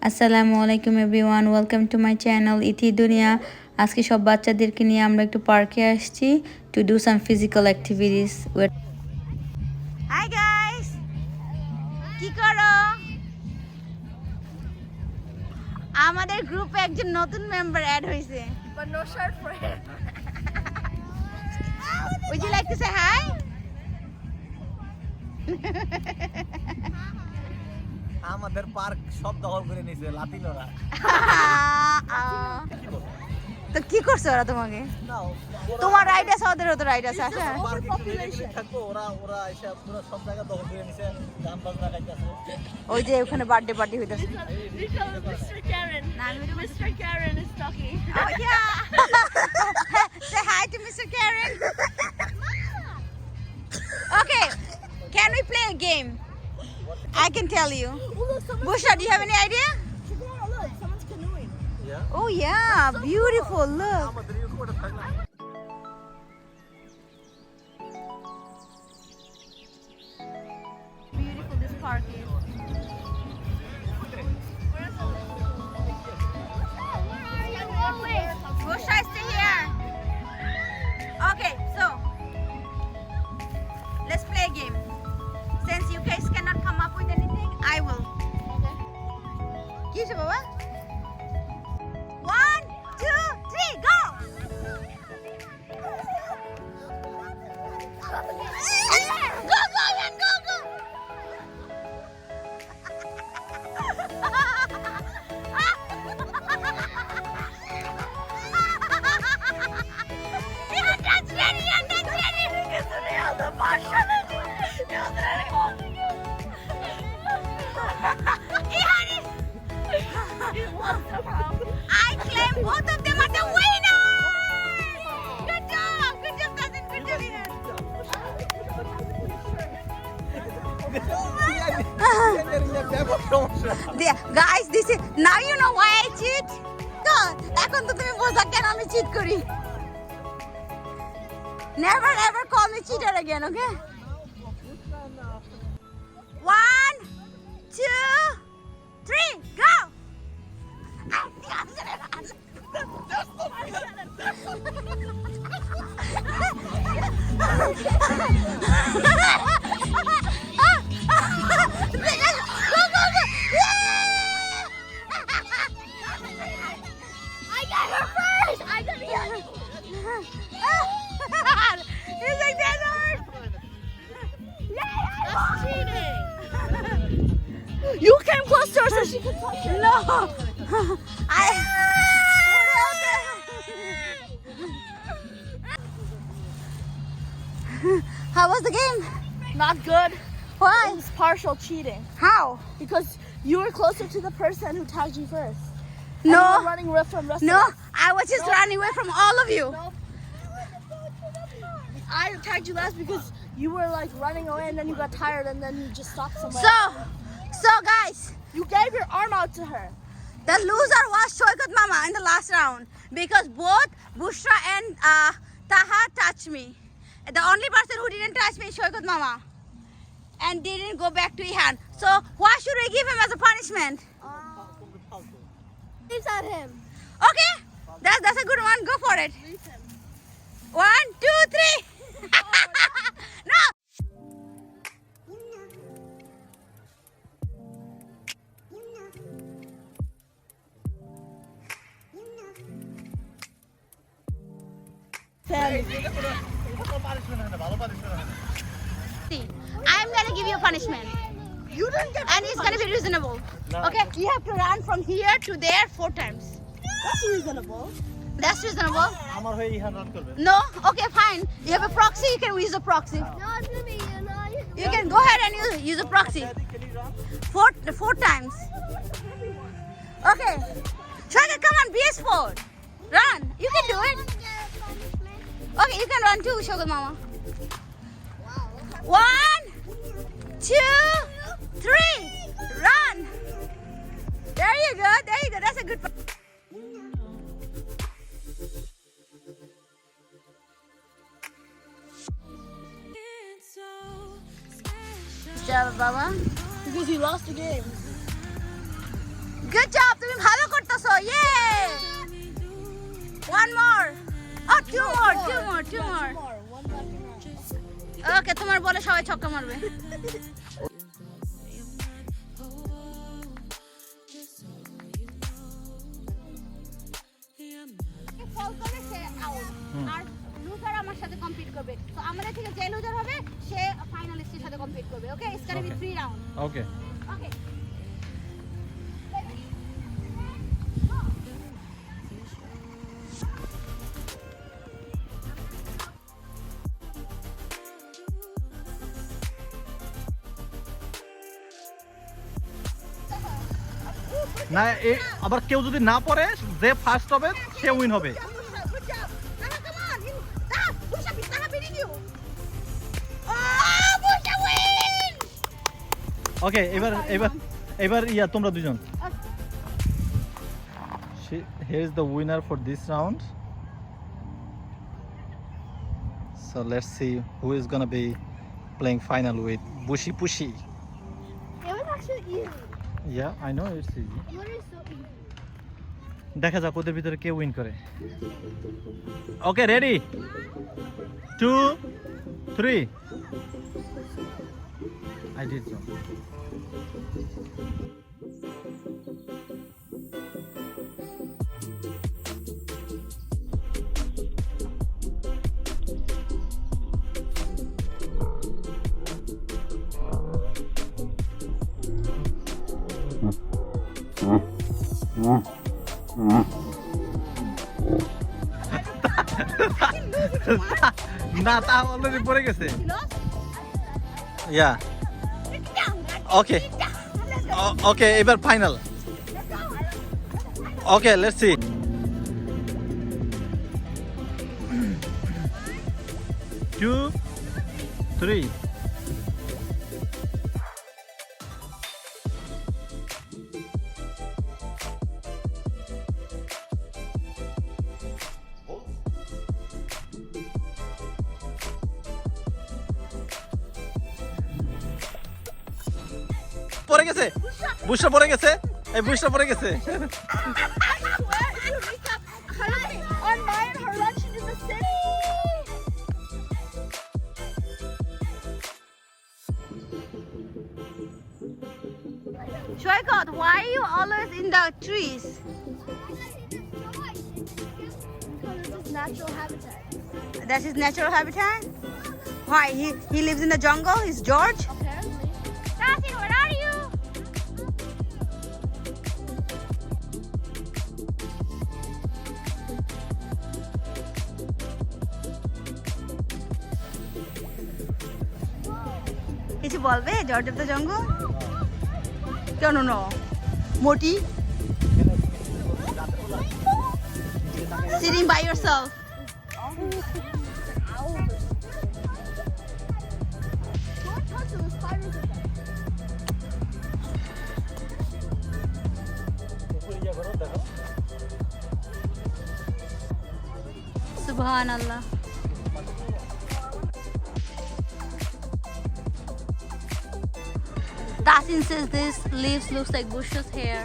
আসসালামু আলাইকুম everyone, welcome to my channel Ithi Duniya. আজকে সব বাচ্চাদেরকে নিয়ে আমরা একটু পার্কে আসছি to do some physical activities. Hi guys, কি করো? আমাদের গ্রুপে একজন নতুন মেম্বার অ্যাড হয়েছে। But no shirt for him. Would you like to say hi? আমাদের পার্ক সব দখল করে নিয়েছে লাতিনোরা। তো কি করছে ওরা তোমাকে? তোমার রাইড আছে, ওদেরও তো রাইড আছে। আচ্ছা, থাকবো ওরা এসে পুরো সব জায়গা দখল করে নিয়েছে, গান বাজনা গাইতেছে। ওই যে ওখানে বার্থডে পার্টি হইতাছে। Because Mr. Karen. Mr. Karen is talking. Oh yeah. Say hi to Mr. Karen. Okay, can we play a game? I can tell you. Busha, do you have any idea? Look, someone's canoeing. Oh yeah, beautiful. Look. আমাদের UK ওটা থাকলো। Beautiful this park is. Busha, stay here. Okay, so let's play a game. Since you guys cannot come up with anything, I will. Okay. Baba? 1, 2, 3, go! Go, go, man, go, go! You're not ready, you're not ready! I claim both of them are the winners! Good job, cousin, good job, winner. Guys, this is now you know why I cheat. তো এখন তো তুমি বোঝা কেন আমি cheat করি. Never ever call me cheater again, okay? 1, 2, 3, go! I got her first. I got the other. He's like that hard. That's cheating. You came close to her so she could touch her. No. How was the game? Not good. Why? It was partial cheating How? because you were closer to the person who tagged you first. And No. you were running away from rest No, of us. I was just running away from all of you. Nope. I tagged you last because you were like running away and then you got tired and then you just stopped somewhere. So guys, You gave your arm out to her. the loser was Shoikat Mama in the last round because both Bushra and Taha touched me. The only person who didn't touch me is Shoikat Mama and didn't go back to Ihan. So what should we give him as a punishment? It's at him. Okay, that's a good one. Go for it. 1, 2, 3. No. See, I'm gonna give you a punishment. You didn't get And it's gonna be reasonable. No. Okay, you have to run from here to there 4 times. That's reasonable. That's reasonable. আমার হয়ে Ihan run করবে। No? Okay, fine. You have a proxy, you can use a proxy. No, it's gonna be, You can go ahead and use a proxy. 4 times. Okay. Shweta, come on, be a sport. Run. You can do it. Okay, you can run too, Shogun Mama. 1, 2, 3. Run. There you go. There you go. That's a good one. Good job, Baba. Because you lost the game. Good job. তুমি ভালো করতেছো। Yay! One more. Oh, two more. One left and right. Okay, তোমার বলে সবাই ছক্কা মারবে। ফল করে সে out. আর loser আমার সাথে কম্পিট করবে। তো আমাদের থেকে যে লুজার হবে সে ফাইনালিস্টের সাথে কম্পিট করবে। ওকে, ইটস গোনা বি 3 রাউন্ড। ওকে ওকে। না আবার কেউ যদি না পড়ে যে ফার্স্ট হবে সে উইন হবে। Good job. Come on. Busha, Taha beating you. Oh, Busha win! ওকে এবার ইয়া তোমরা দুজন। Here is the winner for this round. So let's see who is gonna be playing final with Bushi Pushi. It was actually easy. Yeah, I know it's easy. Literally so easy. দেখা যাক ওদের ভিতরে কে win করে। Okay ready 2 3 I did so. না তা already পড়ে গেছে। ইয়া okay okay এবার final. Okay let's see. Two 3 পড়ে গেছে, বুশটা পড়ে গেছে, এই বুশটা পড়ে গেছে। I swear, if you recap, on mine, her lunch is the same. Shoykot, why are you always in the trees? Because this is natural habitat. That's his natural habitat? Why? He lives in the jungle? He's George? Apparently. Tasin, where are you? কিছু বলবে George of the jungle? কেন না মোটি sitting by yourself. Don't touch those spiders again. Subhanallah. Tasin says this leaves looks like Bush's hair.